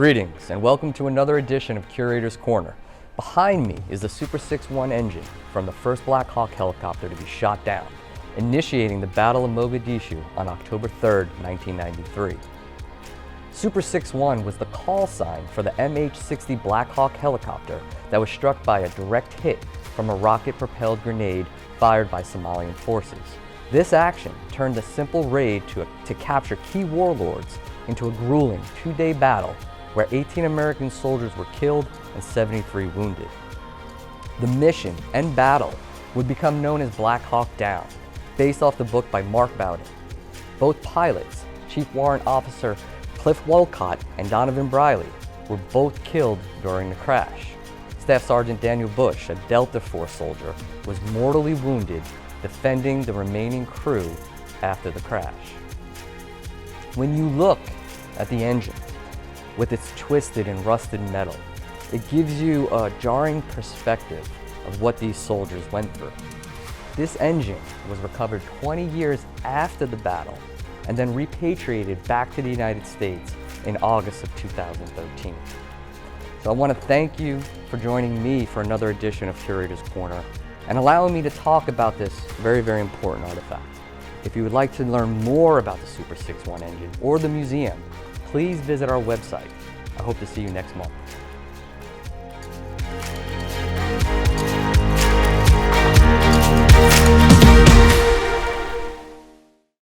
Greetings and welcome to another edition of Curator's Corner. Behind me is the Super 6-1 engine from the first Black Hawk helicopter to be shot down, initiating the Battle of Mogadishu on October 3, 1993. Super 6-1 was the call sign for the MH-60 Black Hawk helicopter that was struck by a direct hit from a rocket-propelled grenade fired by Somalian forces. This action turned the simple raid to capture key warlords into a grueling two-day battle where 18 American soldiers were killed and 73 wounded. The mission and battle would become known as Black Hawk Down, based off the book by Mark Bowden. Both pilots, Chief Warrant Officer Cliff Wolcott and Donovan Briley, were both killed during the crash. Staff Sergeant Daniel Bush, a Delta Force soldier, was mortally wounded defending the remaining crew after the crash. When you look at the engine with its twisted and rusted metal, it gives you a jarring perspective of what these soldiers went through. This engine was recovered 20 years after the battle and then repatriated back to the United States in August of 2013. So I want to thank you for joining me for another edition of Curator's Corner and allowing me to talk about this very, very important artifact. If you would like to learn more about the Super 6-1 engine or the museum, please visit our website. I hope to see you next month.